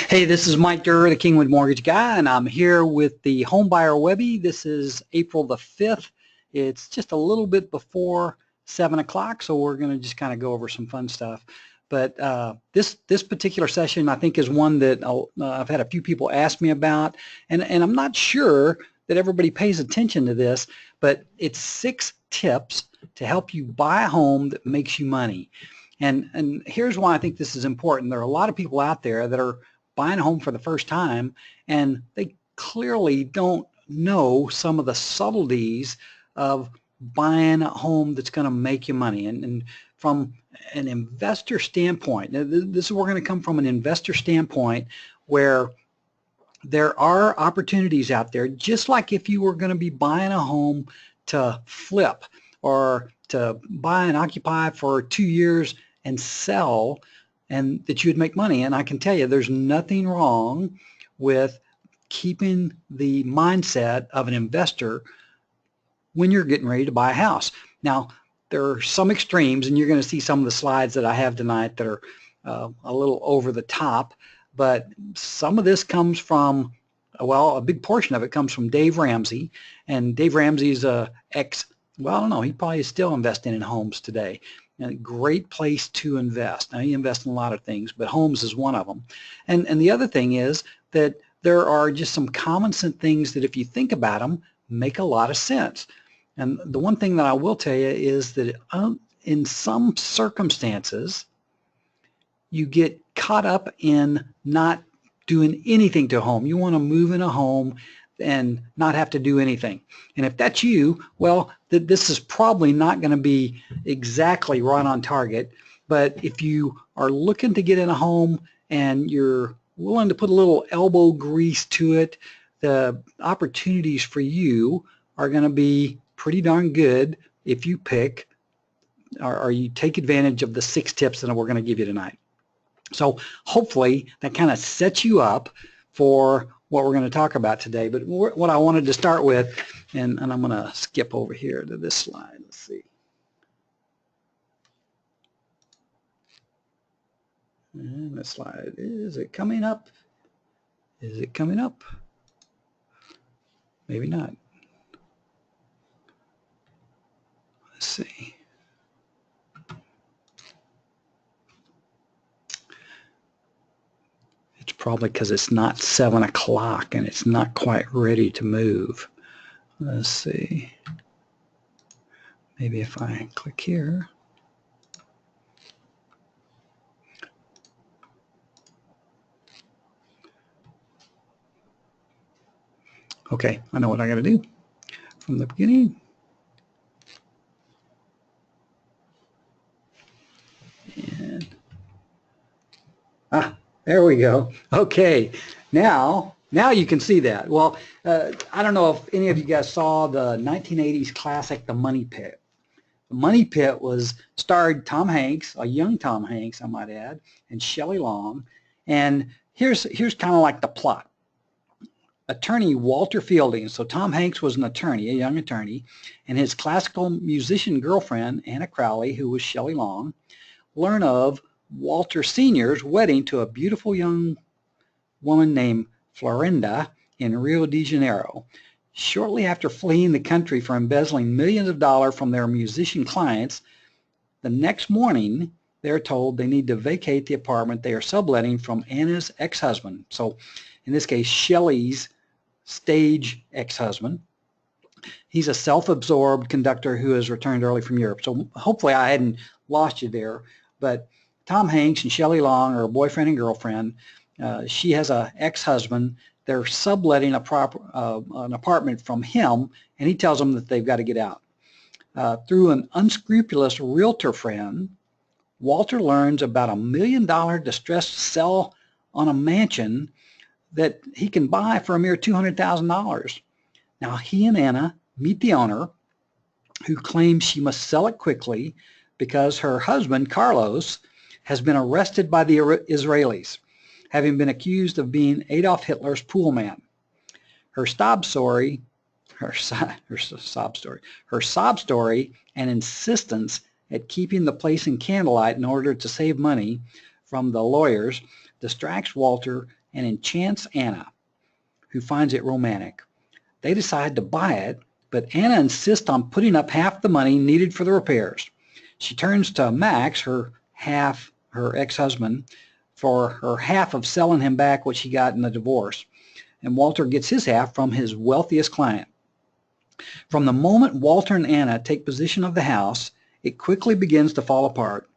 Hey, this is Mike Durr, the Kingwood Mortgage Guy, and I'm here with the Homebuyer Webby. This is April the 5th. It's just a little bit before 7 o'clock, so we're going to just kind of go over some fun stuff. But this particular session, I think, is one that I've had a few people ask me about, and I'm not sure that everybody pays attention to this, but it's 6 tips to help you buy a home that makes you money. And here's why I think this is important. There are a lot of people out there that are buying a home for the first time, and they clearly don't know some of the subtleties of buying a home that's going to make you money. And from an investor standpoint, this is we're going to come from an investor standpoint where there are opportunities out there, just like if you were going to be buying a home to flip or to buy and occupy for 2 years and sell, and that you would make money. And I can tell you there's nothing wrong with keeping the mindset of an investor when you're getting ready to buy a house. Now, there are some extremes, and you're going to see some of the slides that I have tonight that are a little over the top, but some of this comes from, well, a big portion of it comes from Dave Ramsey. And Dave Ramsey's well, I don't know, he probably is still investing in homes today. A great place to invest. Now, you invest in a lot of things, but homes is one of them. And the other thing is that there are just some common sense things that if you think about them, make a lot of sense. And the one thing that I will tell you is that in some circumstances, you get caught up in not doing anything to a home. You want to move in a home and not have to do anything. And if that's you, well, this is probably not going to be exactly right on target. But if you are looking to get in a home and you're willing to put a little elbow grease to it, the opportunities for you are going to be pretty darn good if you pick or you take advantage of the 6 tips that we're going to give you tonight. So hopefully that kind of sets you up for what we're going to talk about today. But what I wanted to start with, and I'm going to skip over here to this slide. Let's see. And this slide, is it coming up? Is it coming up? Maybe not. Let's see. Probably because it's not 7 o'clock and it's not quite ready to move. Let's see. Maybe if I click here. Okay, I know what I got to do from the beginning. And there we go. Okay, now you can see that. Well, I don't know if any of you guys saw the 1980s classic, The Money Pit. The Money Pit starred Tom Hanks, a young Tom Hanks, I might add, and Shelley Long. And here's kind of like the plot. Attorney Walter Fielding, so Tom Hanks was an attorney, a young attorney, and his classical musician girlfriend, Anna Crowley, who was Shelley Long, learn of Walter Sr.'s wedding to a beautiful young woman named Florinda in Rio de Janeiro. Shortly after fleeing the country for embezzling millions of dollars from their musician clients, the next morning they're told they need to vacate the apartment they are subletting from Anna's ex-husband. So in this case, Shelley's stage ex-husband. He's a self-absorbed conductor who has returned early from Europe. So hopefully I hadn't lost you there, but Tom Hanks and Shelley Long are a boyfriend and girlfriend. She has an ex-husband. They're subletting an apartment from him, and he tells them that they've got to get out. Through an unscrupulous realtor friend, Walter learns about $1 million distressed sell on a mansion that he can buy for a mere $200,000. Now he and Anna meet the owner, who claims she must sell it quickly because her husband, Carlos, has been arrested by the Israelis, having been accused of being Adolf Hitler's pool man. Her sob story and insistence at keeping the place in candlelight in order to save money from the lawyers distracts Walter and enchants Anna, who finds it romantic. They decide to buy it, but Anna insists on putting up half the money needed for the repairs. She turns to Max, her ex-husband, for her half of selling him back what she got in the divorce, and Walter gets his half from his wealthiest client. From the moment Walter and Anna take possession of the house, it quickly begins to fall apart.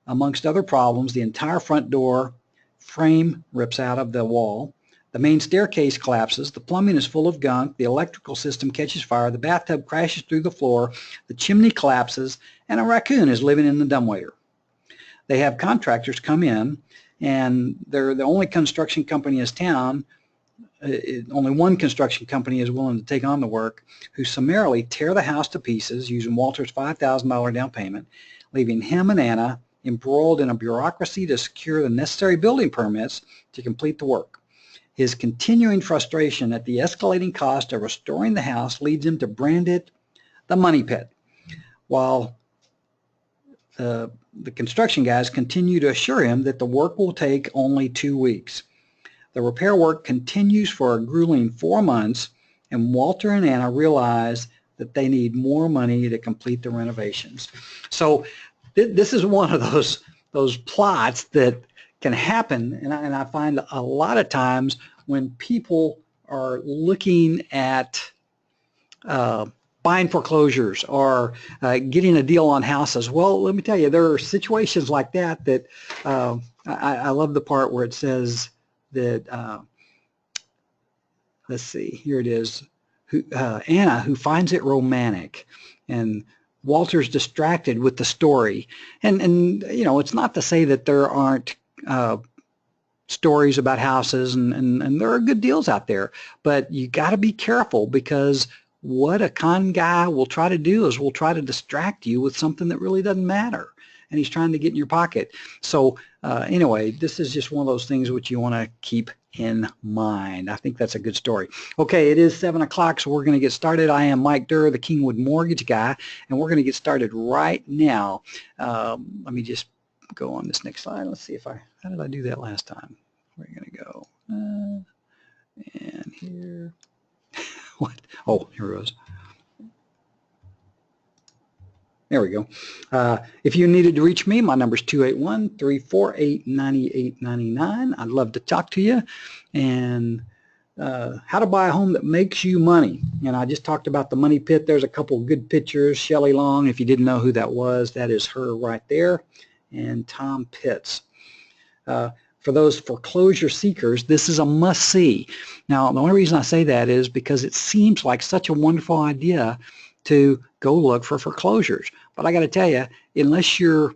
Amongst other problems, the entire front door frame rips out of the wall, the main staircase collapses, the plumbing is full of gunk, the electrical system catches fire, the bathtub crashes through the floor, the chimney collapses, and a raccoon is living in the dumbwaiter. They have contractors come in, and they're the only construction company in town. Only one construction company is willing to take on the work, who summarily tear the house to pieces using Walter's $5,000 down payment, leaving him and Anna embroiled in a bureaucracy to secure the necessary building permits to complete the work. His continuing frustration at the escalating cost of restoring the house leads him to brand it the money pit, while the construction guys continue to assure him that the work will take only 2 weeks. The repair work continues for a grueling 4 months, and Walter and Anna realize that they need more money to complete the renovations. So this is one of those plots that can happen, and I find a lot of times when people are looking at buying foreclosures or getting a deal on houses. Well, let me tell you, there are situations like that I love the part where it says that, let's see, here it is, Anna, who finds it romantic, and Walter's distracted with the story. And you know, it's not to say that there aren't stories about houses, and there are good deals out there, but you got to be careful, because what a con guy will try to do is will try to distract you with something that really doesn't matter, and he's trying to get in your pocket. So anyway, this is just one of those things which you want to keep in mind. I think that's a good story. Okay, it is 7 o'clock, so we're going to get started. I am Mike Durr, the Kingwood Mortgage Guy, and we're going to get started right now. Let me just go on this next slide. Let's see how did I do that last time? We're going to go, and here, what? Oh, here it goes. There we go. If you needed to reach me, my number is 281-348-9899. I'd love to talk to you. And how to buy a home that makes you money. And I just talked about the money pit. There's a couple good pictures. Shelley Long, if you didn't know who that was, that is her right there. And Tom Pitts. For those foreclosure seekers, this is a must-see. Now, the only reason I say that is because it seems like such a wonderful idea to go look for foreclosures. But I got to tell you, unless you're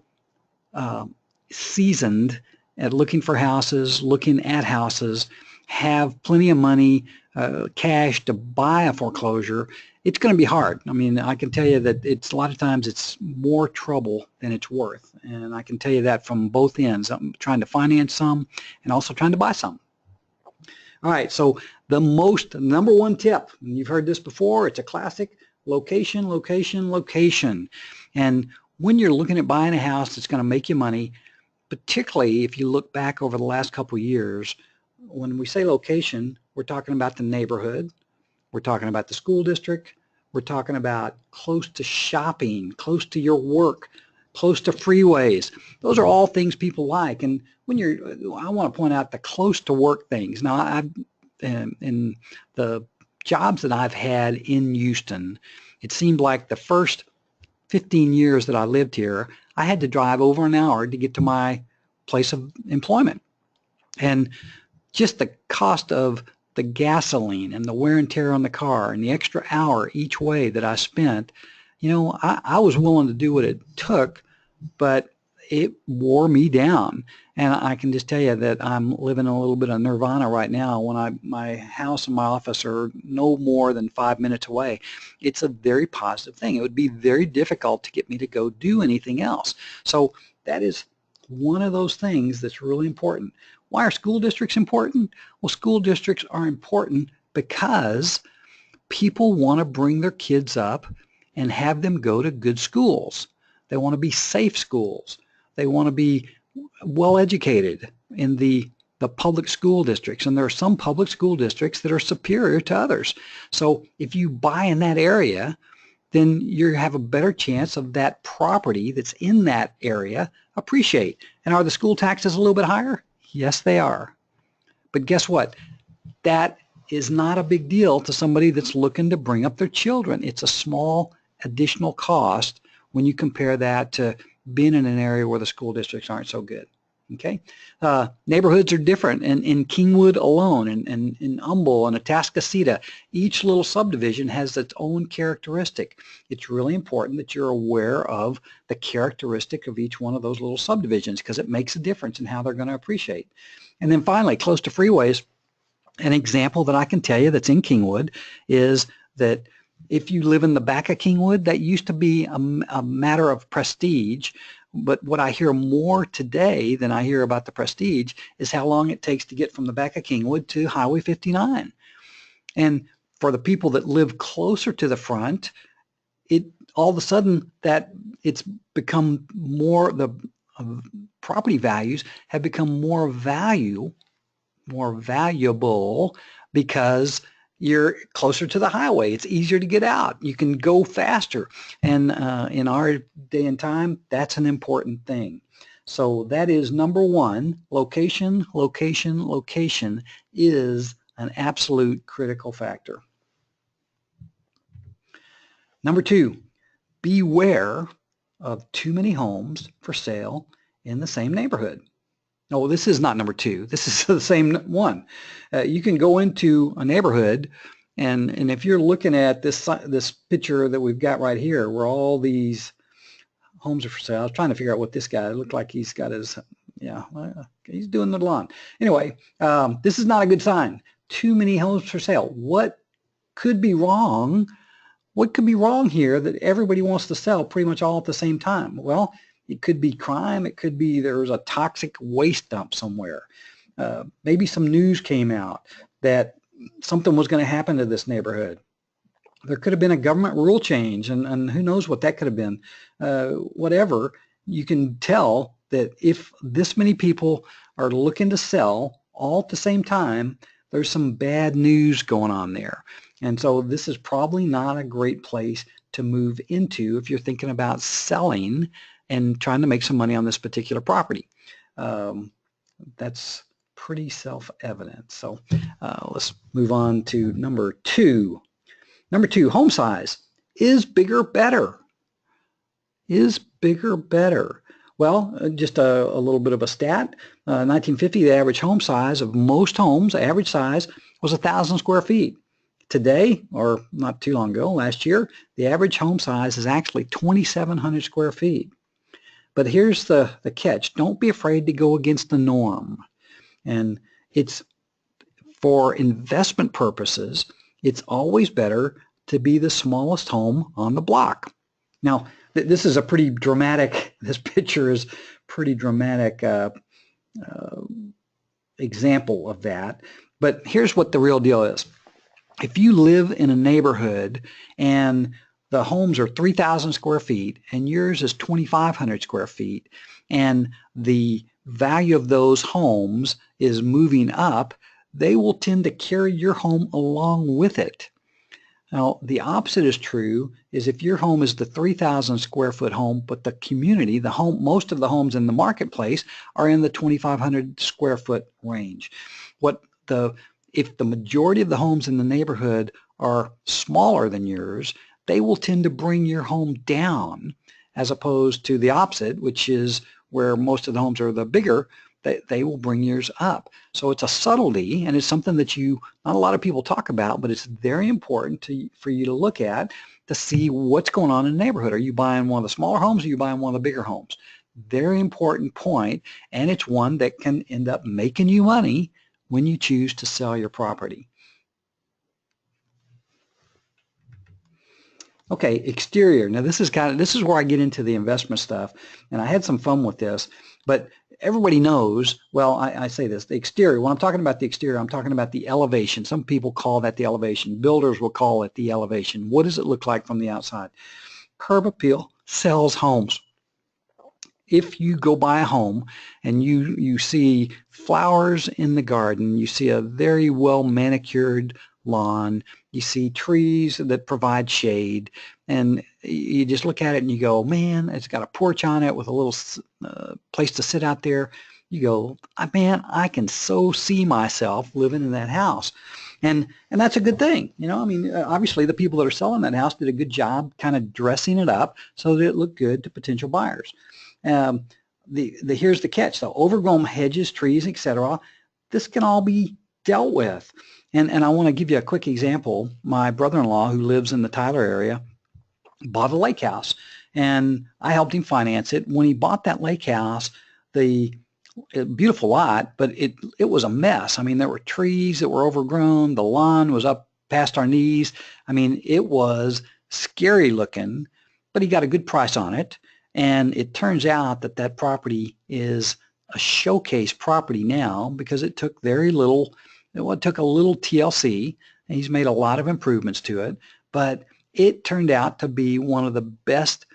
seasoned at looking for houses, looking at houses, have plenty of money, cash to buy a foreclosure, it's going to be hard. I mean, I can tell you that a lot of times it's more trouble than it's worth. And I can tell you that from both ends. I'm trying to finance some and also trying to buy some. All right, so the number one tip, and you've heard this before, it's a classic: location, location, location. And when you're looking at buying a house that's going to make you money, particularly if you look back over the last couple of years, when we say location, we're talking about the neighborhood, we're talking about the school district, we're talking about close to shopping, close to your work, close to freeways. Those are all things people like. And when I want to point out the close to work things. Now, in the jobs that I've had in Houston, it seemed like the first 15 years that I lived here, I had to drive over an hour to get to my place of employment. And just the cost of the gasoline and the wear and tear on the car and the extra hour each way that I spent, you know, I was willing to do what it took, but it wore me down. And I can just tell you that I'm living a little bit of nirvana right now when my house and my office are no more than 5 minutes away. It's a very positive thing. It would be very difficult to get me to go do anything else. So that is one of those things that's really important. Why are school districts important? Well, school districts are important because people want to bring their kids up and have them go to good schools. They want to be safe schools. They want to be well educated in the the public school districts, and there are some public school districts that are superior to others. So if you buy in that area, then you have a better chance of that property that's in that area appreciate. And are the school taxes a little bit higher? Yes, they are. But guess what? That is not a big deal to somebody that's looking to bring up their children. It's a small additional cost when you compare that to being in an area where the school districts aren't so good. Okay, neighborhoods are different, and in Kingwood alone, and in Humble and Atascocita, each little subdivision has its own characteristic. It's really important that you're aware of the characteristic of each one of those little subdivisions, because it makes a difference in how they're going to appreciate. And then finally, close to freeways, an example that I can tell you that's in Kingwood is that if you live in the back of Kingwood, that used to be a matter of prestige. But what I hear more today than I hear about the prestige is how long it takes to get from the back of Kingwood to Highway 59. And for the people that live closer to the front, it all of a sudden that it's become more, the property values have become more valuable because you're closer to the highway. It's easier to get out. You can go faster. And in our day and time, that's an important thing. So that is number one. Location, location, location is an absolute critical factor. Number two, beware of too many homes for sale in the same neighborhood. No, this is not number two. This is the same one. You can go into a neighborhood, and if you're looking at this picture that we've got right here, where all these homes are for sale. I was trying to figure out what this guy looked like. He's got his, yeah, he's doing the lawn. Anyway, this is not a good sign. Too many homes for sale. What could be wrong? What could be wrong here that everybody wants to sell pretty much all at the same time? Well, it could be crime. It could be there's a toxic waste dump somewhere. Maybe some news came out that something was going to happen to this neighborhood. There could have been a government rule change, and who knows what that could have been. Whatever, you can tell that if this many people are looking to sell all at the same time, there's some bad news going on there. And so this is probably not a great place to move into if you're thinking about selling and trying to make some money on this particular property. That's pretty self-evident. So let's move on to number two. Number two, home size. Is bigger better? Is bigger better? Well, just a little bit of a stat. 1950, the average home size of most homes, average size, was 1,000 square feet. Today, or not too long ago, last year, the average home size is actually 2,700 square feet. But here's the catch. Don't be afraid to go against the norm. And it's for investment purposes, it's always better to be the smallest home on the block. Now, this is a pretty dramatic, this picture is pretty dramatic example of that. But here's what the real deal is. If you live in a neighborhood and the homes are 3,000 square feet and yours is 2,500 square feet, and the value of those homes is moving up, they will tend to carry your home along with it. Now, the opposite is true, is if your home is the 3,000 square foot home, but the community, the home, most of the homes in the marketplace are in the 2,500 square foot range. If the majority of the homes in the neighborhood are smaller than yours, they will tend to bring your home down, as opposed to the opposite, which is where most of the homes are the bigger, they will bring yours up. So it's a subtlety, and it's something that not a lot of people talk about, but it's very important for you to look at to see what's going on in the neighborhood. Are you buying one of the smaller homes, or are you buying one of the bigger homes? Very important point, and it's one that can end up making you money when you choose to sell your property. Okay, exterior. Now this is where I get into the investment stuff, and I had some fun with this, but everybody knows, well, I say this, the exterior, when I'm talking about the exterior, I'm talking about the elevation. Some people call that the elevation. Builders will call it the elevation. What does it look like from the outside? Curb appeal sells homes. if you go buy a home and you see flowers in the garden, you see a very well manicured lawn, you see trees that provide shade, and you just look at it and you go, man, it's got a porch on it with a little place to sit out there. You go, man, I can so see myself living in that house. And that's a good thing. You know, I mean, obviously the people that are selling that house did a good job kind of dressing it up so that it looked good to potential buyers. Here's the catch though: overgrown hedges, trees, etc. This can all be dealt with. And I want to give you a quick example. My brother-in-law, who lives in the Tyler area, bought a lake house, and I helped him finance it. When he bought that lake house, the beautiful lot, but it was a mess. I mean, there were trees that were overgrown. The lawn was up past our knees. I mean, it was scary looking, but he got a good price on it. And it turns out that that property is a showcase property now because it took very little, it took a little TLC, and he's made a lot of improvements to it, but it turned out to be one of the best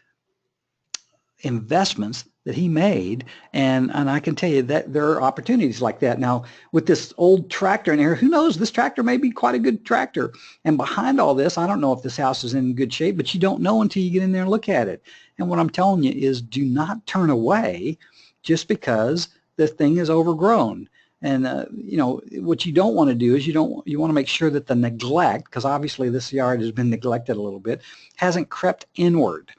investments that he made, and I can tell you that there are opportunities like that. Now, with this old tractor in here, who knows, this tractor may be quite a good tractor. And behind all this, I don't know if this house is in good shape, but you don't know until you get in there and look at it. And what I'm telling you is do not turn away just because the thing is overgrown. And you know, what you don't want to do is you want to make sure that the neglect, because obviously this yard has been neglected a little bit, hasn't crept inward.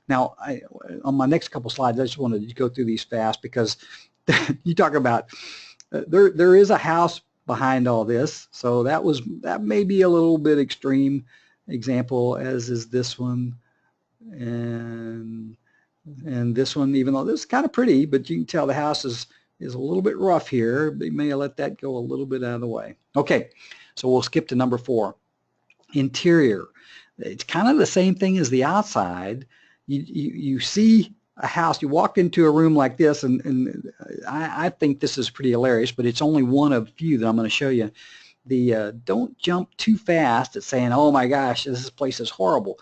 Now, on my next couple slides, I just wanted to go through these fast because you talk about there is a house behind all this, so that may be a little bit extreme example, as is this one and this one. Even though this is kind of pretty, but you can tell the house is a little bit rough here. They may have let that go a little bit out of the way. Okay, so we'll skip to number 4. Interior. It's kind of the same thing as the outside. You see a house, you walk into a room like this, and I think this is pretty hilarious, but it's only one of few that I'm going to show you. Don't jump too fast at saying, oh my gosh, this place is horrible.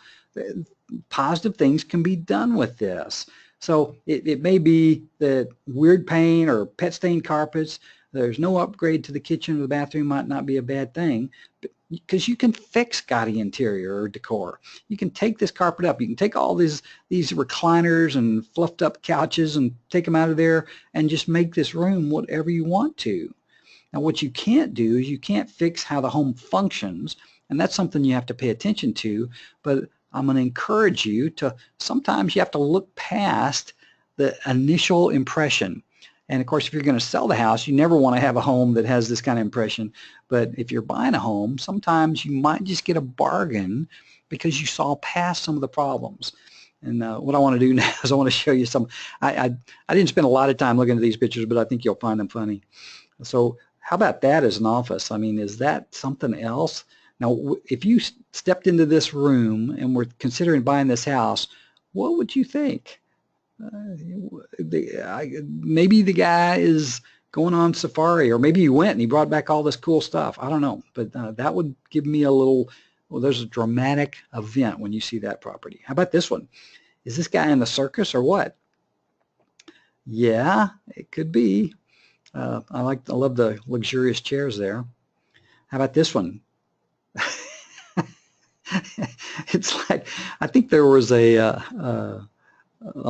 Positive things can be done with this. So it may be that weird paint or pet stained carpets, there's no upgrade to the kitchen or the bathroom might not be a bad thing, because you can fix gaudy interior or decor. You can take this carpet up. You can take all these recliners and fluffed up couches and take them out of there and just make this room whatever you want to. Now, what you can't do is you can't fix how the home functions, and that's something you have to pay attention to. But I'm going to encourage you to, sometimes you have to look past the initial impression. And of course, if you're going to sell the house, you never want to have a home that has this kind of impression. But if you're buying a home, sometimes you might just get a bargain because you saw past some of the problems. And what I want to do now is I want to show you some. I didn't spend a lot of time looking at these pictures, but I think you'll find them funny. So how about that as an office? I mean, is that something else? Now, if you stepped into this room and were considering buying this house, what would you think? Maybe the guy is going on safari, or maybe he went and he brought back all this cool stuff. I don't know, but that would give me a little, well, there's a dramatic event when you see that property. How about this one? Is this guy in the circus or what? Yeah, it could be. I love the luxurious chairs there. How about this one? It's like, I think there was a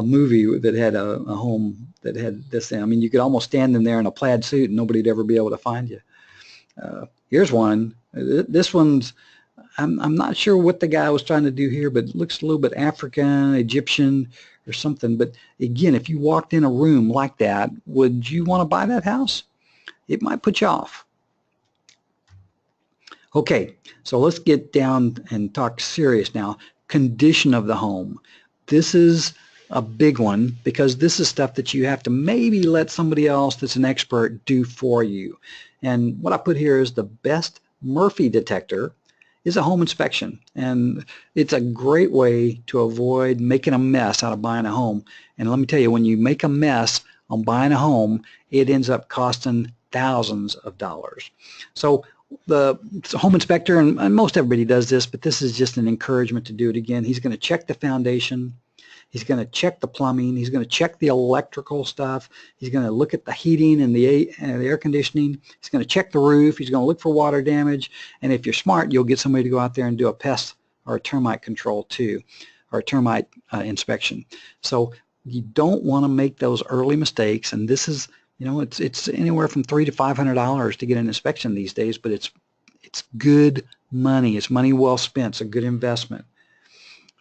movie that had a home that had this thing. I mean, you could almost stand in there in a plaid suit and nobody'd ever be able to find you. Here's one. This one's, I'm not sure what the guy was trying to do here, but it looks a little bit African, Egyptian, or something. But again, if you walked in a room like that, would you want to buy that house? It might put you off. Okay, so let's get down and talk serious now. Condition of the home. This is a big one because this is stuff that you have to maybe let somebody else that's an expert do for you. And what I put here is the best Murphy detector is a home inspection. And it's a great way to avoid making a mess out of buying a home. And let me tell you, when you make a mess on buying a home, it ends up costing thousands of dollars. So the home inspector, and most everybody does this, but this is just an encouragement to do it again. He's going to check the foundation. He's going to check the plumbing. He's going to check the electrical stuff. He's going to look at the heating and the air conditioning. He's going to check the roof. He's going to look for water damage. And if you're smart, you'll get somebody to go out there and do a pest or a termite control too, or a termite inspection. So you don't want to make those early mistakes. And this is, you know, it's anywhere from $300 to $500 to get an inspection these days, but it's good money. It's money well spent. It's a good investment.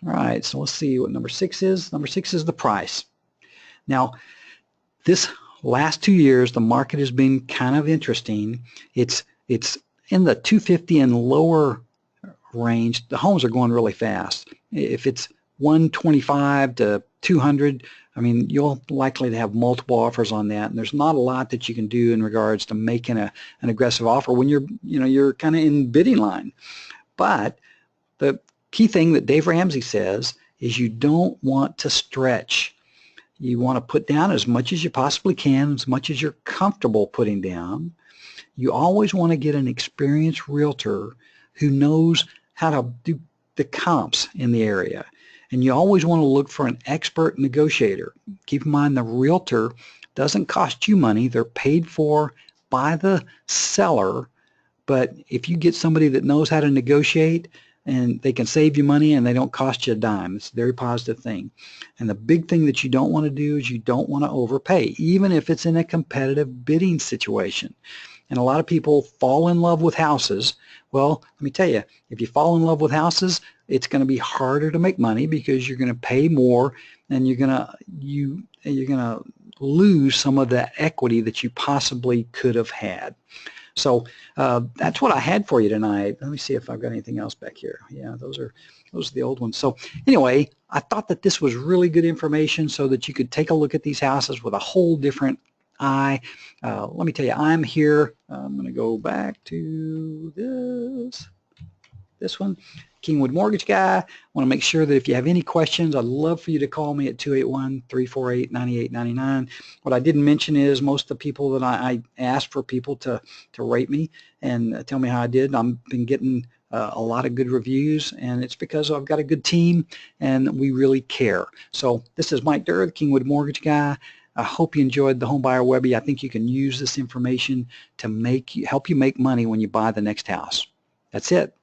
All right, so let's see what number 6 is. Number 6 is the price. Now, this last 2 years, the market has been kind of interesting. It's in the 250 and lower range. The homes are going really fast. If it's 125 to 200, I mean, you'll likely to have multiple offers on that, and there's not a lot that you can do in regards to making an aggressive offer when you're kind of in bidding line. But the key thing that Dave Ramsey says is you don't want to stretch. You want to put down as much as you possibly can, as much as you're comfortable putting down. You always want to get an experienced realtor who knows how to do the comps in the area. And you always want to look for an expert negotiator. Keep in mind the realtor doesn't cost you money. They're paid for by the seller. But if you get somebody that knows how to negotiate, and they can save you money and they don't cost you a dime. It's a very positive thing. And the big thing that you don't want to do is you don't want to overpay, even if it's in a competitive bidding situation. And a lot of people fall in love with houses. Well, let me tell you, if you fall in love with houses, it's going to be harder to make money because you're going to pay more, and you're going to lose some of the equity that you possibly could have had. So that's what I had for you tonight. Let me see if I've got anything else back here. Yeah, those are the old ones. So anyway, I thought that this was really good information so that you could take a look at these houses with a whole different eye. Let me tell you, I'm here. I'm going to go back to this one, Kingwood Mortgage Guy. I want to make sure that if you have any questions, I'd love for you to call me at 281-348-9899. What I didn't mention is most of the people that I asked for people to rate me and tell me how I did. I've been getting a lot of good reviews, and it's because I've got a good team and we really care. So this is Mike Durr, the Kingwood Mortgage Guy. I hope you enjoyed the Homebuyer Webby. I think you can use this information to help you make money when you buy the next house. That's it.